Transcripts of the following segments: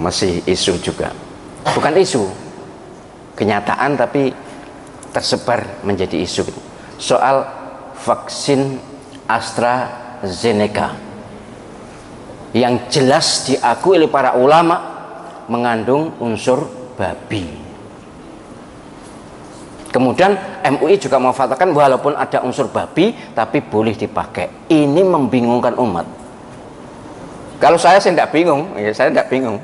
masih isu juga, bukan isu kenyataan tapi tersebar menjadi isu soal vaksin AstraZeneca yang jelas diakui oleh para ulama mengandung unsur babi. Kemudian MUI juga memfatwakan walaupun ada unsur babi tapi boleh dipakai. Ini membingungkan umat. Kalau saya tidak bingung, ya saya tidak bingung.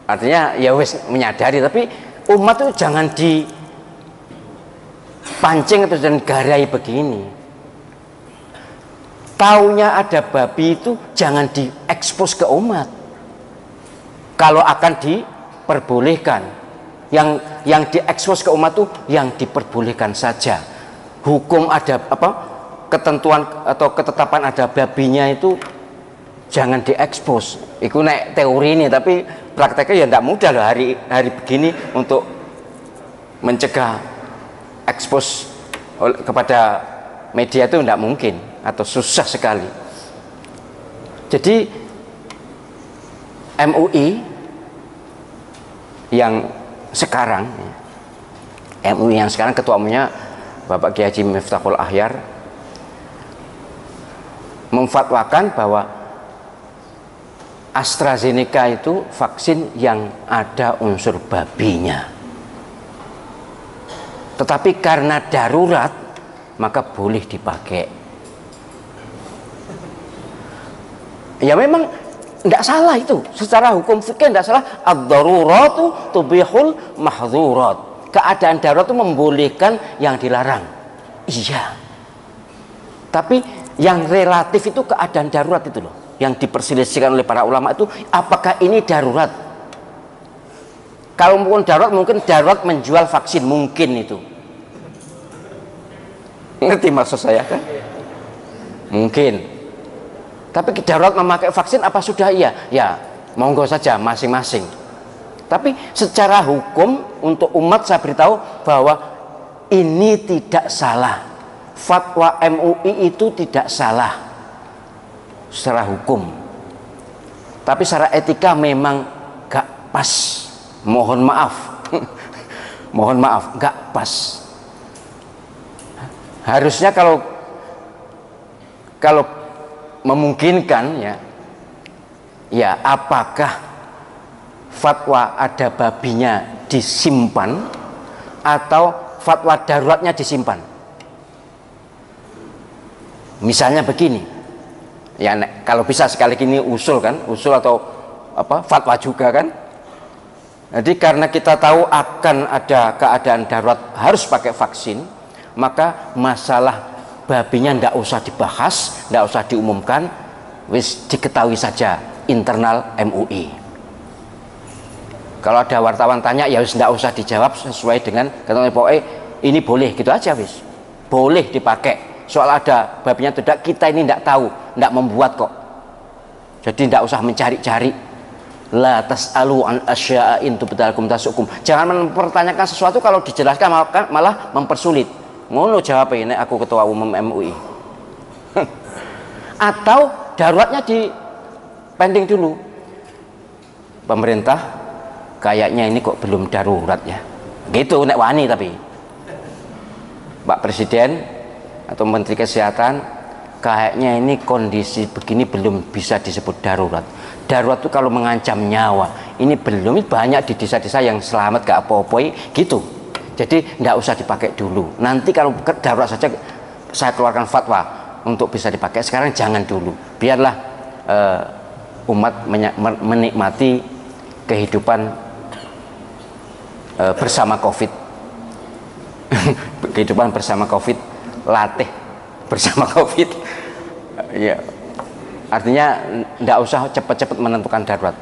Artinya ya wis menyadari, tapi umat itu jangan dipancing atau dan garai begini. Taunya ada babi itu jangan diekspos ke umat. Kalau akan diperbolehkan, yang diekspos ke umat itu yang diperbolehkan saja. Hukum ada apa? Ketentuan atau ketetapan ada babinya itu jangan diekspos. Itu naik teori ini, tapi prakteknya ya tidak mudah loh hari begini untuk mencegah ekspos kepada media itu tidak mungkin atau susah sekali. Jadi MUI yang sekarang ketua umumnya Bapak Kiai Haji Miftahul Ahyar memfatwakan bahwa AstraZeneca itu vaksin yang ada unsur babinya, tetapi karena darurat maka boleh dipakai. Ya memang tidak salah itu, secara hukum fikih tidak salah. Ad-daruratu tubihul mahdzurat. Keadaan darurat itu membolehkan yang dilarang. Iya. Tapi yang relatif itu keadaan darurat itu loh, yang diperselisihkan oleh para ulama itu apakah ini darurat. Kalau mungkin darurat menjual vaksin, mungkin itu. Ngerti maksud saya kan? Mungkin. Tapi darurat memakai vaksin apa sudah iya? Ya, monggo saja masing-masing. Tapi secara hukum untuk umat saya beritahu bahwa ini tidak salah. Fatwa MUI itu tidak salah secara hukum. Tapi secara etika memang gak pas. Mohon maaf. Mohon maaf, gak pas. Harusnya kalau memungkinkan ya apakah fatwa ada babinya disimpan atau fatwa daruratnya disimpan. Misalnya begini ya, kalau bisa sekali ini usul atau apa fatwa juga kan. Jadi karena kita tahu akan ada keadaan darurat harus pakai vaksin, maka masalah babinya tidak usah dibahas, tidak usah diumumkan, wis diketahui saja internal MUI. Kalau ada wartawan tanya ya wis tidak usah dijawab sesuai dengan ketentuan pokoknya ini boleh gitu aja wis. Boleh dipakai. Soal ada babinya tidak, kita ini tidak tahu, tidak membuat kok. Jadi tidak usah mencari-cari. La tas'alu an asya'in tubdalakum tasukum. Jangan mempertanyakan sesuatu kalau dijelaskan malah mempersulit. Ngono jawab ini aku ketua umum MUI. Atau daruratnya di pending dulu. Pemerintah kayaknya ini kok belum darurat ya. Gitu nek wani tapi. Pak Presiden atau Menteri Kesehatan kayaknya ini kondisi begini belum bisa disebut darurat. Darurat itu kalau mengancam nyawa. Ini belum, banyak di desa-desa yang selamat gak apa-apa gitu. Jadi tidak usah dipakai dulu. Nanti kalau darurat saja saya keluarkan fatwa untuk bisa dipakai. Sekarang jangan dulu. Biarlah umat menikmati kehidupan bersama COVID. Kehidupan bersama COVID, latih bersama COVID. Ya, artinya tidak usah cepat-cepat menentukan darurat.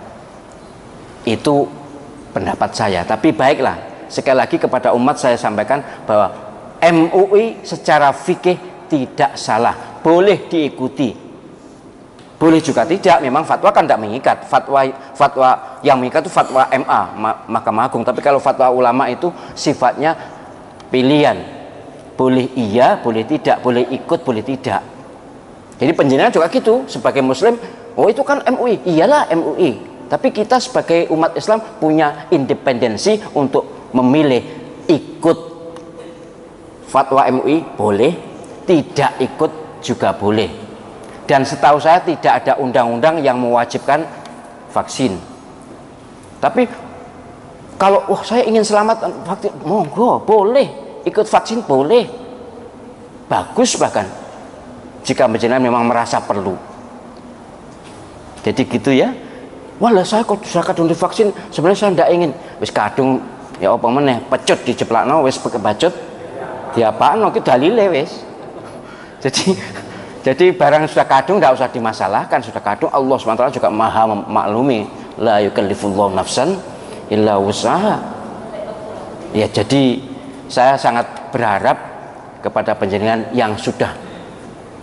Itu pendapat saya. Tapi baiklah. Sekali lagi kepada umat saya sampaikan bahwa MUI secara fikih tidak salah, boleh diikuti, boleh juga tidak. Memang fatwa kan tidak mengikat. Fatwa yang mengikat itu fatwa MA, Mahkamah Agung. Tapi kalau fatwa ulama itu sifatnya pilihan, boleh iya, boleh tidak, boleh ikut, boleh tidak. Jadi penjenengan juga gitu sebagai Muslim. Oh itu kan MUI, iyalah MUI. Tapi kita sebagai umat Islam punya independensi untuk memilih ikut fatwa MUI boleh, tidak ikut juga boleh. Dan setahu saya tidak ada undang-undang yang mewajibkan vaksin. Tapi kalau saya ingin selamat vaksin, monggo boleh, ikut vaksin boleh, bagus bahkan jika jenengan memang merasa perlu. Jadi gitu ya. Walah saya kok sudah kadung divaksin, sebenarnya saya tidak ingin. Wis kadung ya apa meneh, pecut dijeplakno wis kebacut diapakno ki dalile wis. Jadi barang sudah kadung tidak usah dimasalahkan, sudah kadung. Allah SWT juga maha maklumi, la yukallifullahu nafsan illa wus'aha. Ya, jadi saya sangat berharap kepada panjenengan yang sudah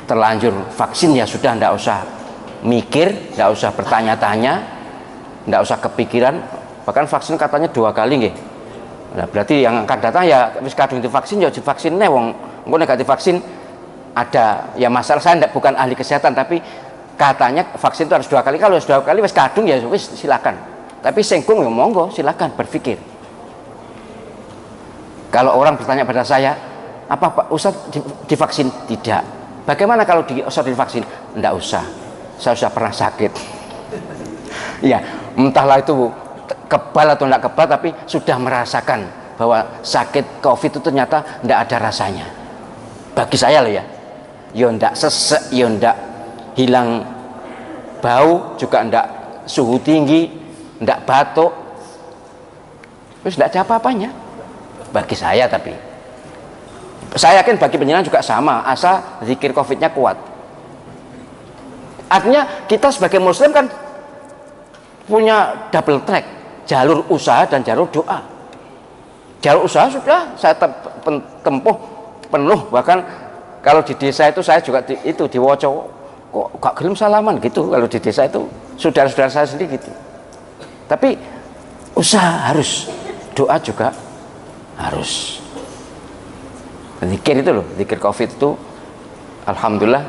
terlanjur vaksin, ya sudah, tidak usah mikir, tidak usah bertanya-tanya, tidak usah kepikiran. Bahkan vaksin katanya 2 kali nggih. Nah, berarti yang akan datang ya wis kadung divaksin ya divaksin nih, wong engko nek gak divaksin ada ya masalah. Saya bukan ahli kesehatan, tapi katanya vaksin itu harus 2 kali. Kalau 2 kali wis kadung ya wis silakan. Tapi sengkung ya monggo, silakan berpikir. Kalau orang bertanya pada saya, apa Pak Ustaz divaksin? Tidak. Bagaimana kalau Ustaz divaksin? Tidak usah. Saya sudah pernah sakit. Ya, entahlah itu kebal atau tidak kebal, tapi sudah merasakan bahwa sakit COVID itu ternyata tidak ada rasanya. Bagi saya loh ya. Ya tidak sesek, ya tidak hilang bau, juga tidak suhu tinggi, tidak batuk, terus tidak ada apa-apanya bagi saya. Tapi saya yakin bagi penjenengan juga sama, asal zikir COVID-nya kuat. Artinya kita sebagai muslim kan punya double track, jalur usaha dan jalur doa. Jalur usaha sudah saya tempuh penuh, bahkan kalau di desa itu saya juga di Woco, kok gak gelem salaman gitu. Kalau di desa itu saudara-saudara saya sendiri gitu. Tapi usaha harus, doa juga harus. Zikir itu loh, zikir COVID itu alhamdulillah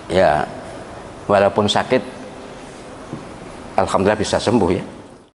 ya, walaupun sakit alhamdulillah bisa sembuh ya.